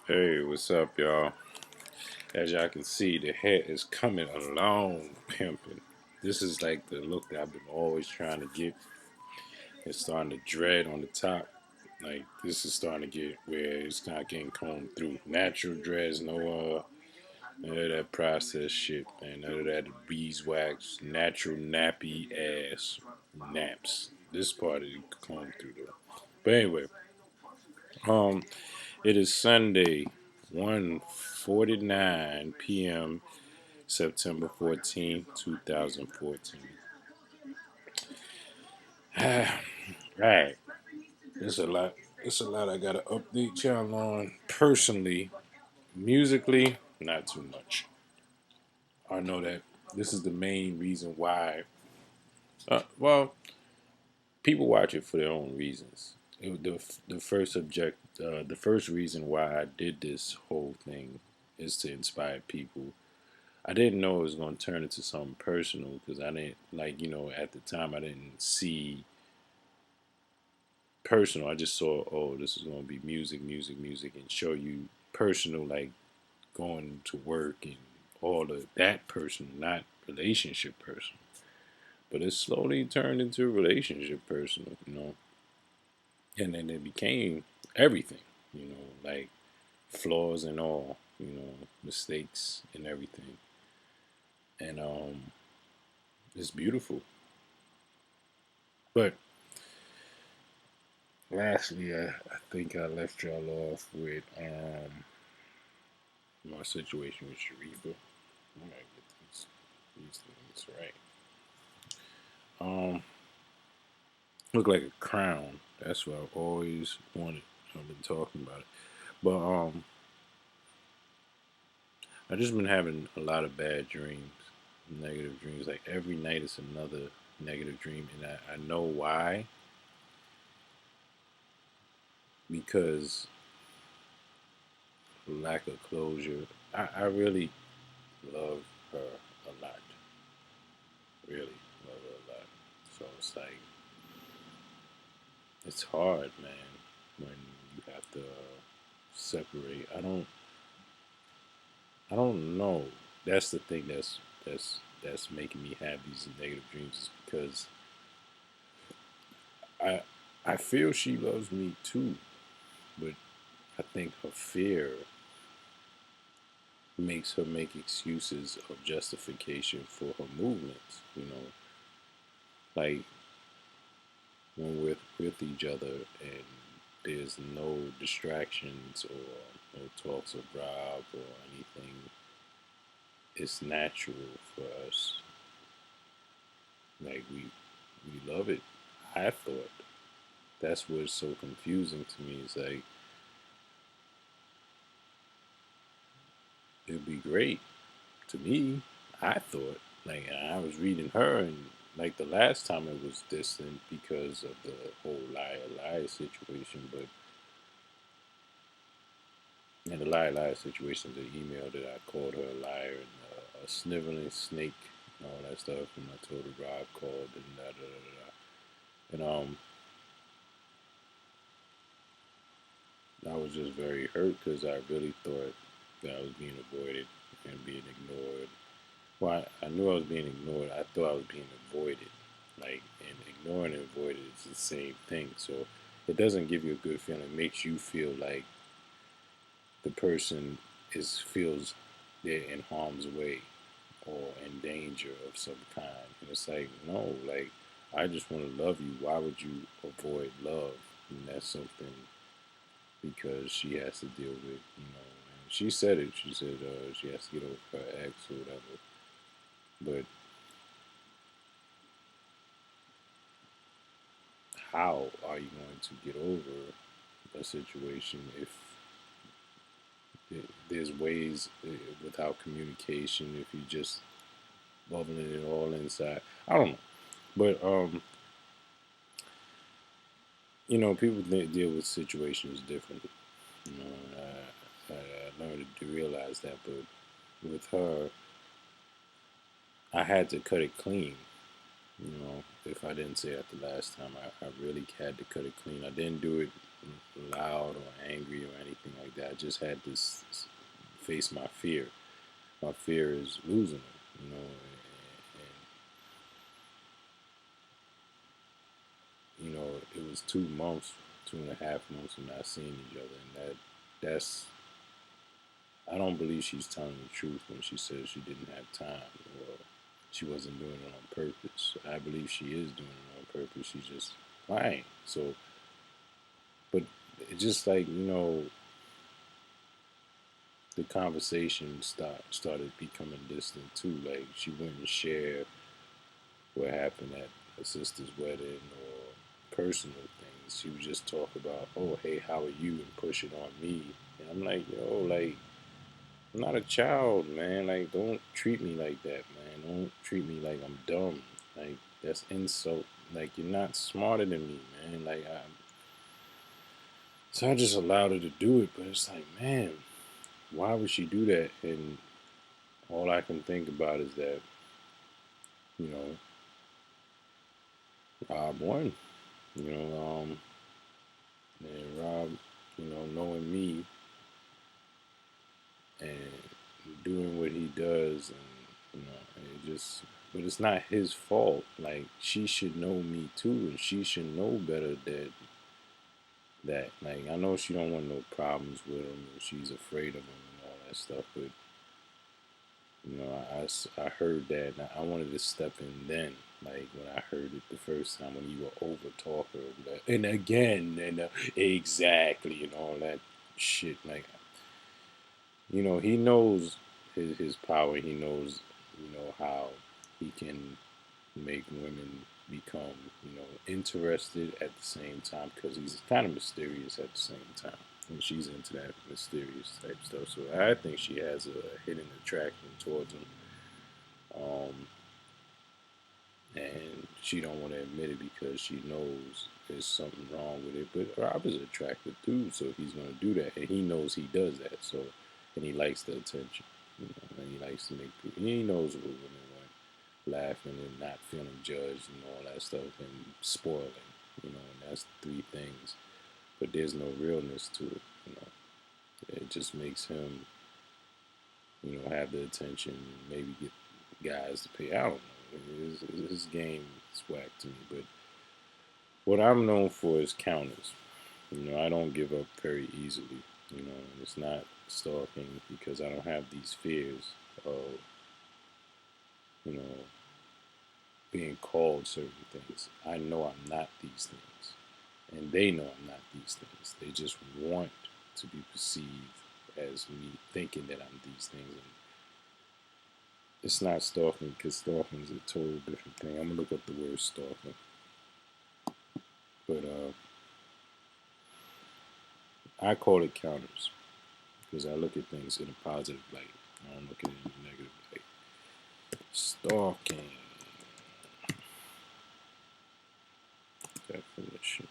Hey, what's up, y'all? As y'all can see, the hair is coming along, pimping. This is like the look that I've been always trying to get. It's starting to dread on the top. Like this is starting to get where it's not getting combed through. Natural dreads, none of that processed shit, man. None of that beeswax, natural nappy ass naps. This part is combed through though. But anyway, um, it is Sunday, 1:49 p.m. September 14th, 2014. Right. There's a lot. It's a lot I gotta update y'all on. Personally, musically, not too much. I know that this is the main reason why. Well, people watch it for their own reasons. The first the first reason why I did this whole thing is to inspire people. I didn't know it was going to turn into something personal because I didn't at the time I didn't see personal. I just saw, oh, this is going to be music, music, music, and show you personal, like going to work and all of that personal, not relationship personal. But it slowly turned into relationship personal. And then it became everything, like flaws and all, mistakes and everything. And it's beautiful. But lastly, I think I left y'all off with my situation with Sharifa. I gotta get these things right. Um, look like a crown. That's what I've always wanted. I've been talking about it, but I just been having a lot of bad dreams, negative dreams. Like every night is another negative dream, and I know why because lack of closure. I really love her a lot. Really love her a lot. So it's like it's hard, man, when you have to separate. I don't know. That's the thing that's making me have these negative dreams is because I I feel she loves me too, but I think her fear makes her make excuses of justification for her movements. Like when we're with each other and there's no distractions or no talks of Rob or anything, it's natural for us. Like we love it. I thought that's what's so confusing to me. Is like it'd be great to me. I thought like I was reading her and like the last time it was distant because of the whole liar situation, but in the liar situation, the email that I called her a liar and a sniveling snake and all that stuff, and I told her Rob called and da da da da. And I was just very hurt because I really thought that I was being avoided and being ignored. Well, I knew I was being ignored. I thought I was being avoided. Like, and ignoring and avoided is the same thing. So it doesn't give you a good feeling. It makes you feel like the person feels they're in harm's way or in danger of some kind. And it's like, no, like I just want to love you. Why would you avoid love? And that's something because she has to deal with. And she said it. She said she has to get over her ex or whatever. But how are you going to get over a situation if there's ways without communication? If you just bubbling it all inside, I don't know. But people deal with situations differently. I learned to realize that, but with her, I had to cut it clean. You know, if I didn't say it the last time, I really had to cut it clean. I didn't do it loud or angry or anything like that. I just had to face my fear. My fear is losing her, it was 2 months, 2.5 months of not seeing each other, and that's I don't believe she's telling the truth when she says she didn't have time or she wasn't doing it on purpose. I believe she is doing it on purpose. She's just lying. So, but it just like the conversation started becoming distant too. Like she wouldn't share what happened at her sister's wedding or personal things. She would just talk about, oh, hey, how are you, and push it on me. And I'm like, yo, like I'm not a child, man. Like, don't treat me like that, man. Don't treat me like I'm dumb. Like, that's insult. Like, you're not smarter than me, man. So I just allowed her to do it, but it's like, man, why would she do that? And all I can think about is that, you know, Rob won. You know, and Rob, knowing me and doing what he does, and it just, but it's not his fault. Like she should know me too, and she should know better that like I know she don't want no problems with him, and she's afraid of him and all that stuff. But I heard that, and I wanted to step in then. Like when I heard it the first time when you were over talker, and again, and exactly, and all that shit. Like he knows his power. He knows, how he can make women become, interested at the same time because he's kind of mysterious at the same time. And she's into that mysterious type stuff. So I think she has a hidden attraction towards him. Um, and she don't want to admit it because she knows there's something wrong with it. But Rob is an attractive dude, so he's gonna do that, and he knows he does that. So, and he likes the attention, and he likes to make people. He knows what women want, laughing and not feeling judged and all that stuff, and spoiling, and that's three things. But there's no realness to it, It just makes him, have the attention, maybe get guys to pay. I don't know. His game is whack to me, but what I'm known for is counters. I don't give up very easily. And it's not stalking because I don't have these fears of, you know, being called certain things. I know I'm not these things, and they know I'm not these things. They just want to be perceived as me thinking that I'm these things, and it's not stalking because stalking is a total different thing. I'm gonna look up the word stalking, but I call it counters because I look at things in a positive light. I don't look at it in a negative light. Stalking definition,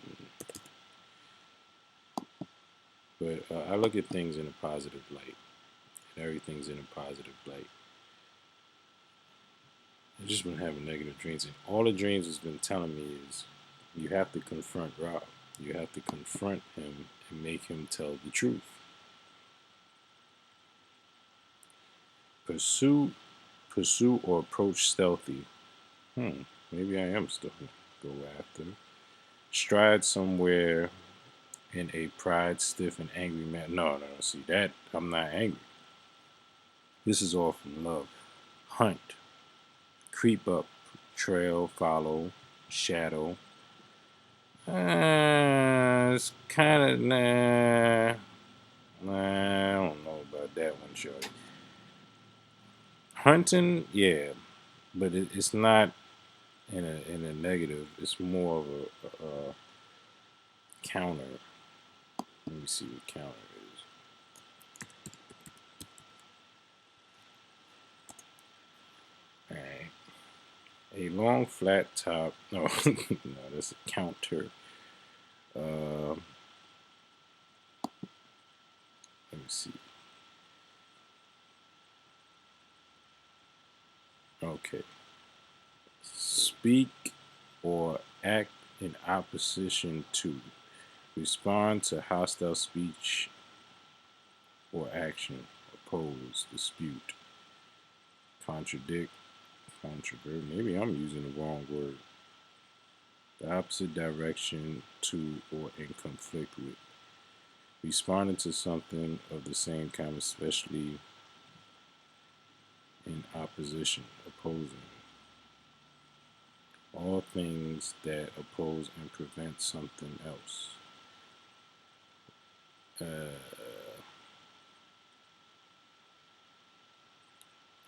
but I look at things in a positive light, and everything's in a positive light. I've just been having negative dreams, and all the dreams has been telling me is you have to confront Rob. You have to confront him and make him tell the truth. Pursue, pursue or approach stealthy. Maybe I am still go after. Stride somewhere in a pride, stiff, and angry man. No, no, see that I'm not angry. This is all from love. Hunt, creep up, trail, follow, shadow. It's kind of nah. I don't know about that one, shorty. Hunting, yeah, but it's not in a negative. It's more of a counter. Let me see what counter is. All right, a long flat top. No, no, that's a counter. Uh, let me see. Okay, speak or act in opposition to, respond to hostile speech or action, oppose, dispute, contradict, controvert. Maybe I'm using the wrong word. The opposite direction to or in conflict with. Responding to something of the same kind, especially in opposition, opposing. All things that oppose and prevent something else.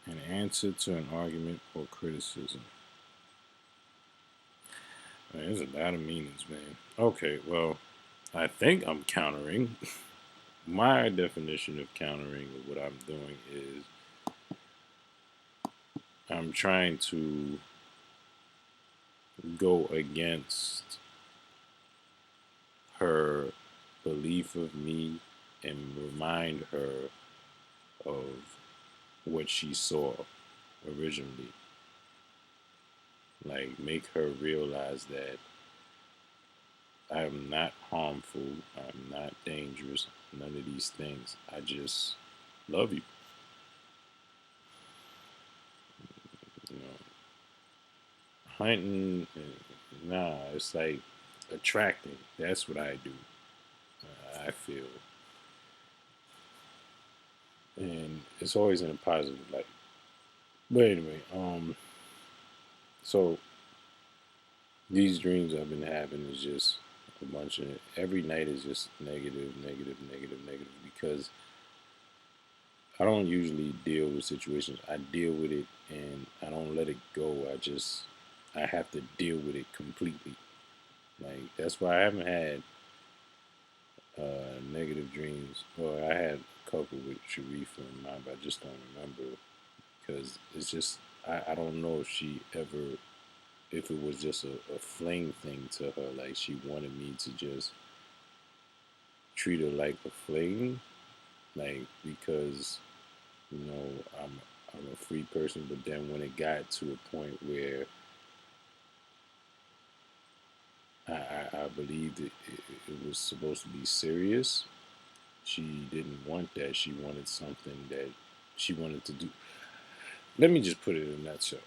An answer to an argument or criticism. Man, there's a lot of meanings, man. Okay, well, I think I'm countering. My definition of countering, what I'm doing is I'm trying to go against her belief of me and remind her of what she saw originally. Like, make her realize that I'm not harmful, I'm not dangerous, none of these things. I just love you. You know, hunting, nah, it's like attracting. That's what I do. I feel, and it's always in a positive light. But anyway, so these dreams I've been having is just a bunch of, every night is just negative, negative, negative, negative, because I don't usually deal with situations. I deal with it and I don't let it go. I have to deal with it completely. Like, that's why I haven't had negative dreams. Well, I had a couple with Sharifa in mind, but I just don't remember, because it's just, I don't know if she ever, if it was just a fling thing to her, like she wanted me to just treat her like a fling, like, because I'm a free person. But then when it got to a point where I believed it was supposed to be serious, she didn't want that. She wanted something that she wanted to do. Let me just put it in a nutshell.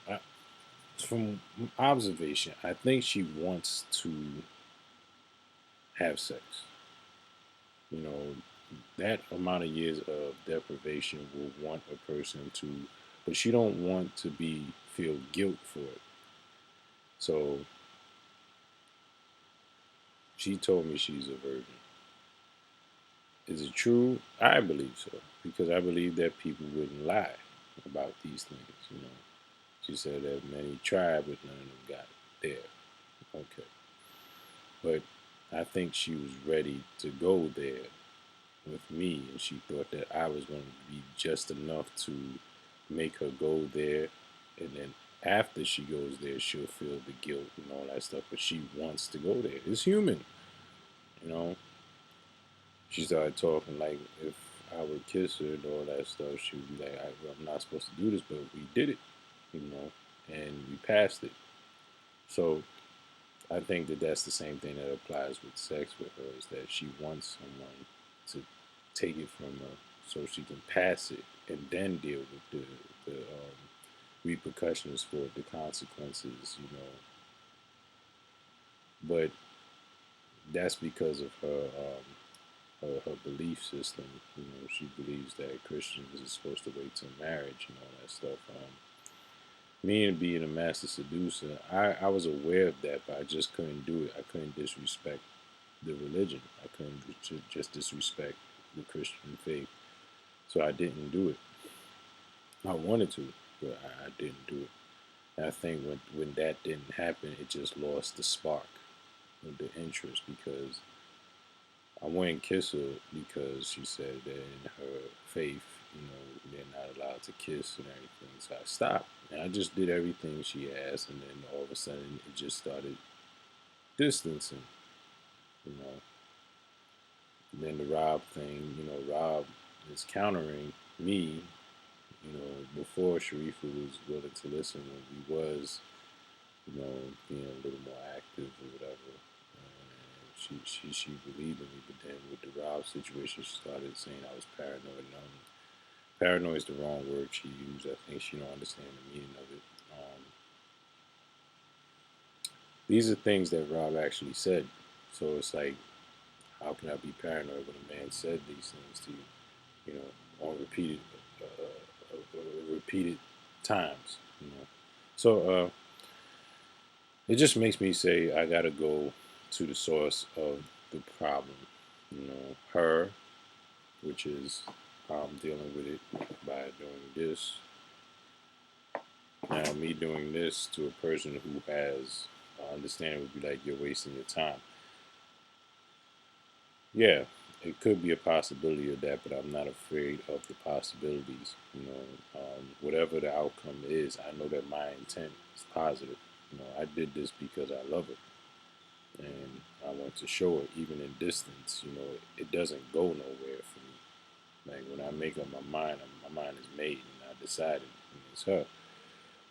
From observation, I think she wants to have sex. You know, that amount of years of deprivation will want a person to, but she don't want to be feel guilt for it. So she told me she's a virgin. Is it true? I believe so, because I believe that people wouldn't lie about these things. She said that many tried, but none of them got there. Okay, but I think she was ready to go there with me, and she thought that I was going to be just enough to make her go there, and then after she goes there, she'll feel the guilt and all that stuff. But she wants to go there. It's human, you know. She started talking like, if I would kiss her and all that stuff, she would be like, I'm not supposed to do this, but we did it, you know, and we passed it. So I think that that's the same thing that applies with sex with her, is that she wants someone to take it from her so she can pass it and then deal with the repercussions for it, the consequences, But that's because of her belief system. She believes that Christians are supposed to wait till marriage and all that stuff. Me and being a master seducer, I was aware of that, but I just couldn't do it. I couldn't disrespect the religion. I couldn't just disrespect the Christian faith. So I didn't do it. I wanted to, but I didn't do it. And I think when that didn't happen, it just lost the spark of the interest, because I went and kissed her because she said that in her faith, they're not allowed to kiss and everything. So I stopped. And I just did everything she asked, and then all of a sudden it just started distancing, you know. And then the Rob thing, Rob is countering me, before Sharifa was willing to listen, when we was being a little more active or whatever. And she believed in me, but then with the Rob situation, she started saying I was paranoid. And paranoid is the wrong word she used. I think she don't understand the meaning of it. These are things that Rob actually said. So it's like, how can I be paranoid when a man said these things to you? On repeated times. So it just makes me say I gotta go to the source of the problem. Her, which is how I'm dealing with it by doing this. Now, me doing this to a person who has understanding would be like you're wasting your time. Yeah, it could be a possibility of that, but I'm not afraid of the possibilities. Whatever the outcome is, I know that my intent is positive. I did this because I love it, and I want to show it, even in distance. It doesn't go nowhere for me. Like when I make up my mind, my mind is made, and I decided, and it's her.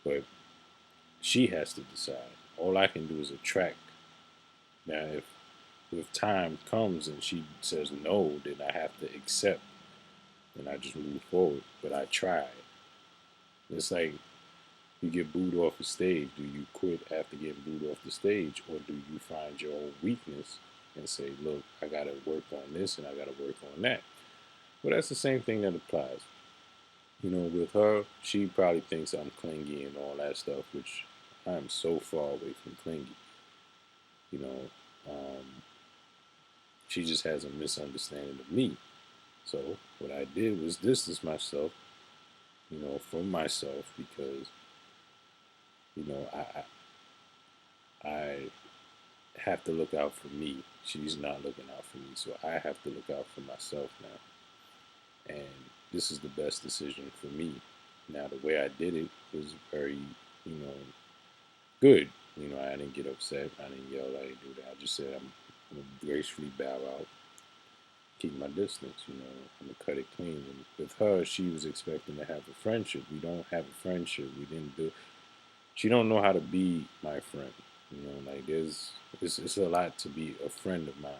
But she has to decide. All I can do is attract. Now, if time comes and she says no, then I have to accept and I just move forward. But I tried. It's like you get booed off the stage. Do you quit after getting booed off the stage, or do you find your own weakness and say, "Look, I got to work on this and I got to work on that"? Well, that's the same thing that applies. With her, she probably thinks I'm clingy and all that stuff, which I am so far away from clingy. You know, um, she just has a misunderstanding of me. So what I did was distance myself, from myself because I have to look out for me. She's not looking out for me, so I have to look out for myself now. And this is the best decision for me. Now, the way I did it was very, you know, good. I didn't get upset. I didn't yell. I didn't do that. I just said I'm gonna gracefully bow out, keep my distance. I'm gonna cut it clean. And with her, she was expecting to have a friendship. We don't have a friendship. We didn't do. She don't know how to be my friend. Like it's a lot to be a friend of mine.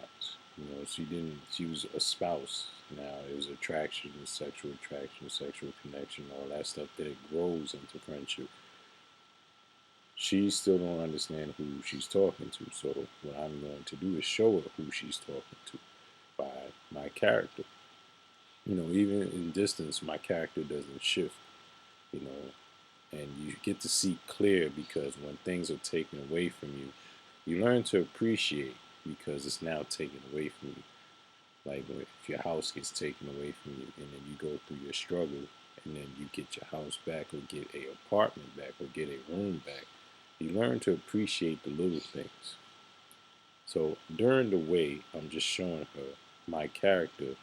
She didn't. She was a spouse. Now it was attraction, sexual connection, all that stuff that it grows into friendship. She still don't understand who she's talking to. So what I'm going to do is show her who she's talking to by my character. Even in distance, my character doesn't shift. You know, and you get to see clear because when things are taken away from you, you learn to appreciate because it's now taken away from you. Like if your house gets taken away from you and then you go through your struggle and then you get your house back or get a apartment back or get a room back, you learn to appreciate the little things. So during the way, I'm just showing her my character.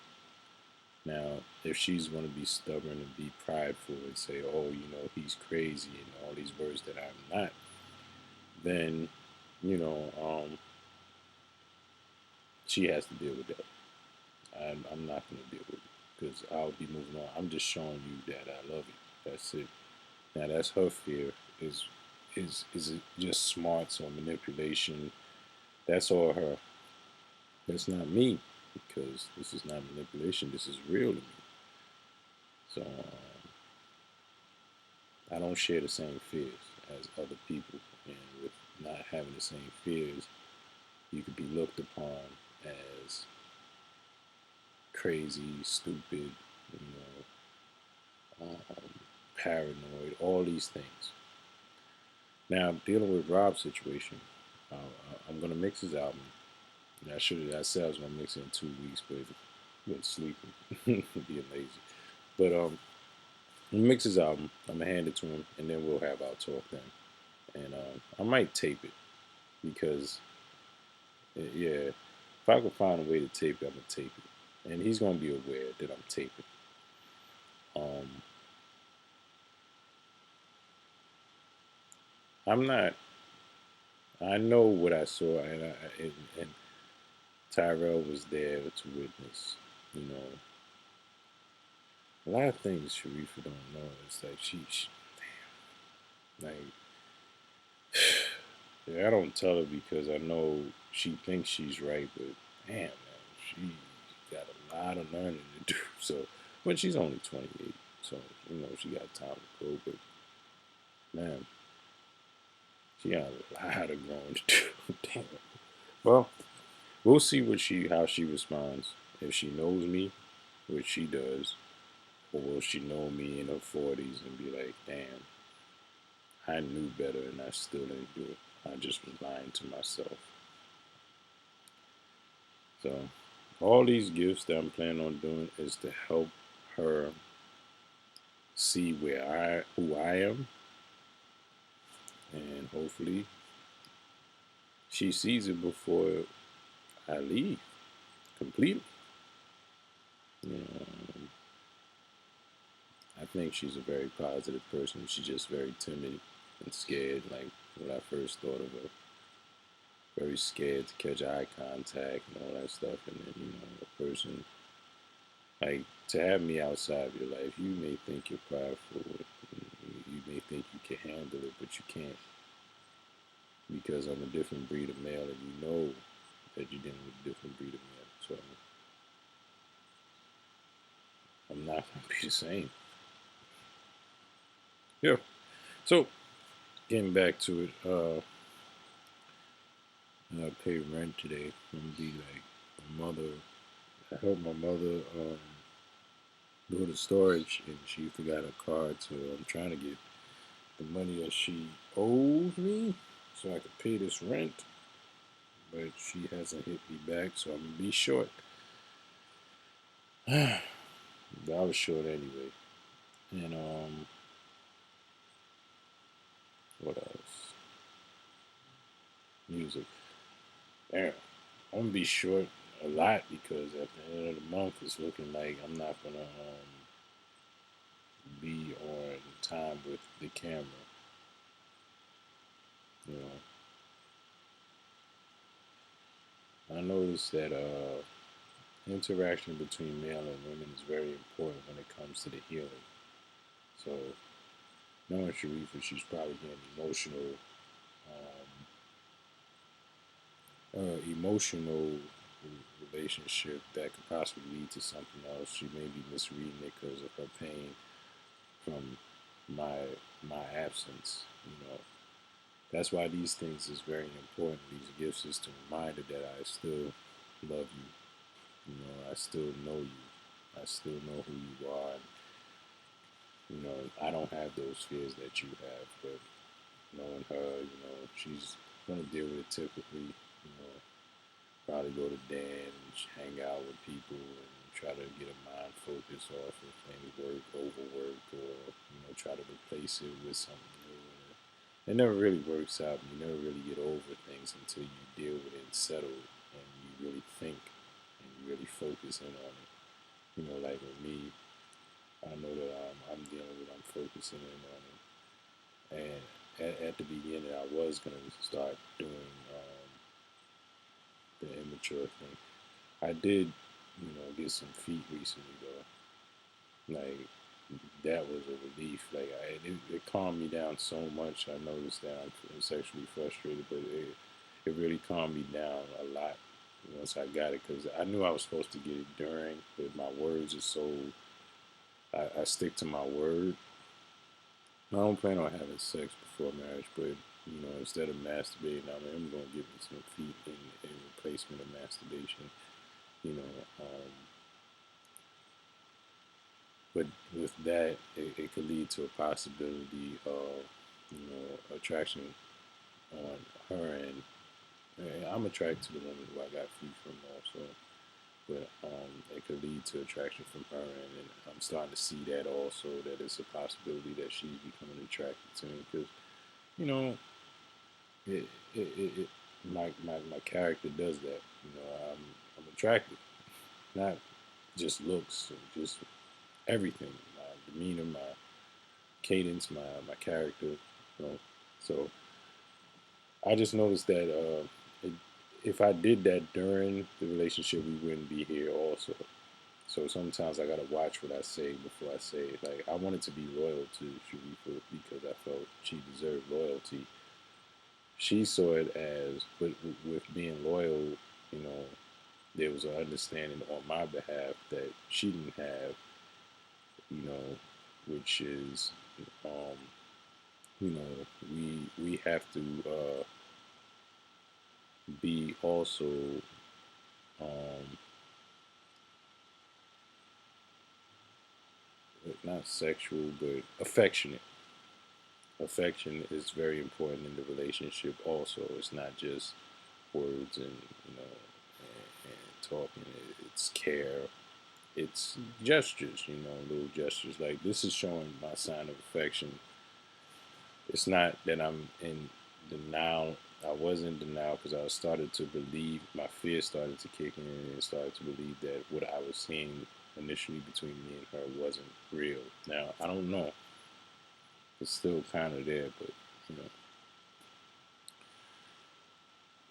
Now, if she's going to be stubborn and be prideful and say, oh, he's crazy and all these words that I'm not, then, you know, um, she has to deal with that. I'm not going to deal with it because I'll be moving on. I'm just showing you that I love you. That's it. Now, that's her fear. Is it just smarts or manipulation? That's all her. That's not me because this is not manipulation. This is real to me. So I don't share the same fears as other people, and with not having the same fears, you could be looked upon as crazy, stupid, paranoid, all these things. Now, dealing with Rob's situation, I'm gonna mix his album. And I said I was gonna mix it in 2 weeks, but I been sleeping, being lazy. But mix his album. I'm gonna hand it to him, and then we'll have our talk then. And I might tape it because, yeah, if I can find a way to tape it, I'm gonna tape it, and he's gonna be aware that I'm taping. Um, I'm not. I know what I saw, and Tyrell was there to witness. You know, a lot of things Sharifa don't know. It's like like Yeah, I don't tell her because I know she thinks she's right, but damn, man, she got a lot of learning to do. So, but she's only 28, so she got time to grow. But man, she got a lot of growing to do. Damn. Well, we'll see how she responds. If she knows me, which she does, or will she know me in her 40s and be like, damn, I knew better and I still didn't do it. I just was lying to myself. So, all these gifts that I'm planning on doing is to help her see who I am, and hopefully she sees it before I leave completely. You know, I think she's a very positive person. She's just very timid and scared. Like when I first thought of her, very scared to catch eye contact and all that stuff. And then a person like to have me outside of your life, you may think you're prideful. You may think you can handle it, but you can't because I'm a different breed of male, and you know that you're dealing with a different breed of male. So I'm not gonna be the same. Yeah. So getting back to it, I paid rent today. I'm gonna be like my mother. I helped my mother go to storage, and she forgot her card, so I'm trying to get the money that she owes me so I can pay this rent. But she hasn't hit me back, so I'm gonna be short. I was short anyway. And what else? Music. Damn, I'm gonna be short a lot because at the end of the month it's looking like I'm not gonna be on time with the camera. You I noticed that interaction between male and women is very important when it comes to the healing. So knowing Sharifa, she's probably getting emotional relationship that could possibly lead to something else. She may be misreading it because of her pain from my my absence. That's why these things is very important. These gifts is to remind her that I still love you. I still know you. I still know who you are. And, I don't have those fears that you have, but knowing her, she's gonna deal with it typically. Probably go to dance, hang out with people, and try to get a mind focus off of things, overwork, or try to replace it with something new. And it never really works out. You never really get over things until you deal with it and settle it, and you really think and you really focus in on it. Like with me, I know that I'm dealing with. I'm focusing in on it, and at the beginning, I was gonna start doing the immature thing. I did, get some feet recently though. Like that was a relief. Like it calmed me down so much. I noticed that I'm sexually frustrated, but it really calmed me down a lot once I got it because I knew I was supposed to get it during, but my words are so. I stick to my word. I don't plan on having sex before marriage, but instead of masturbating, I'm gonna give me some feet in replacement of masturbation. You know, um, but with that, it could lead to a possibility of attraction on her end. And I'm attracted to the woman who I got feet from also, but it could lead to attraction from her end, and I'm starting to see that also that it's a possibility that she's becoming attracted to me because you know it, it my character does that. I'm attracted, not just looks, just everything, my demeanor, my cadence, my character. So I just noticed that if I did that during the relationship, we wouldn't be here. Also, so sometimes I gotta watch what I say before I say it. Like I wanted to be loyal to Sharifa because I felt she deserved loyalty, she saw it as, but with being loyal, you know, there was an understanding on my behalf that she didn't have, you know, which is, um, we have to be also um, not sexual but affectionate. Affection is very important in the relationship. Also, it's not just words and and talking. It's care. It's gestures. Little gestures like this is showing my sign of affection. It's not that I'm in denial. I was in denial because I started to believe, my fear started to kick in and started to believe that what I was seeing initially between me and her wasn't real. Now, I don't know. It's still kind of there, but, you know,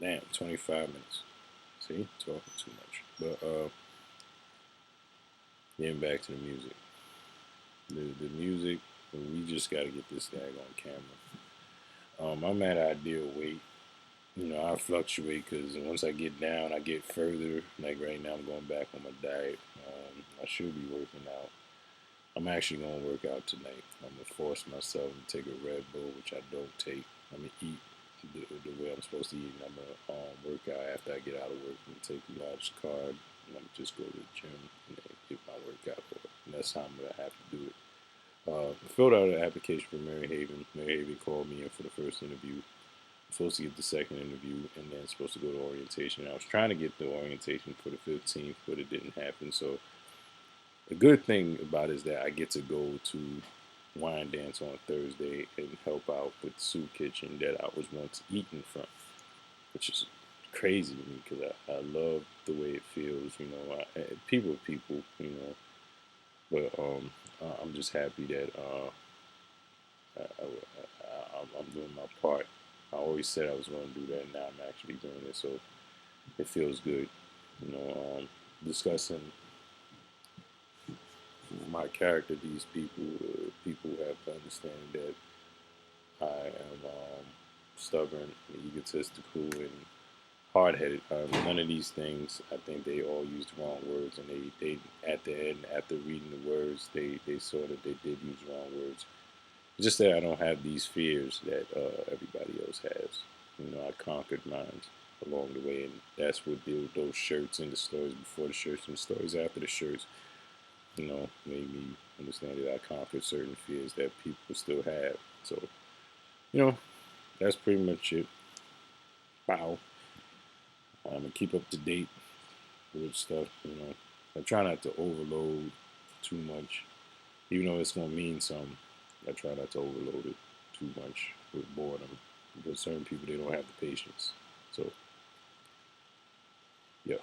damn, 25 minutes. See, talking too much. But getting back to the music. The music, we just got to get this thing on camera. I'm at ideal weight. I fluctuate because once I get down, I get further. Like right now, I'm going back on my diet. I should be working out. I'm actually going to work out tonight. I'm going to force myself to take a Red Bull, which I don't take. I'm going to eat the way I'm supposed to eat. And I'm going to work out after I get out of work and take a large carb. And I'm just go to the gym and then get my workout on. And that's how I'm going to have to do it. Filled out an application for Mary Haven. Mary Haven called me in for the first interview. Supposed to get the second interview and then supposed to go to orientation. I was trying to get the orientation for the 15th, but it didn't happen. So the good thing about it is that I get to go to Wine Dance on Thursday and help out with the soup kitchen that I was once eating from, which is crazy to me because I love the way it feels. People, but I'm just happy that I'm doing my part. I always said I was going to do that, and now I'm actually doing it. So it feels good, discussing my character. These people have to understand that I am stubborn, egotistical, and hard-headed. None of these things. I think they all used the wrong words, and they at the end, after reading the words, they saw that they did use wrong words. It's just that I don't have these fears that everybody else has. I conquered mine along the way, and that's what those shirts and the stories before the shirts and the stories after the shirts, made me understand that I conquered certain fears that people still have. So, you know, that's pretty much it. Wow. I'm gonna keep up to date with stuff. I try not to overload too much, even though it's gonna mean something. I try not to overload it too much with boredom because certain people they don't have the patience. So, yeah.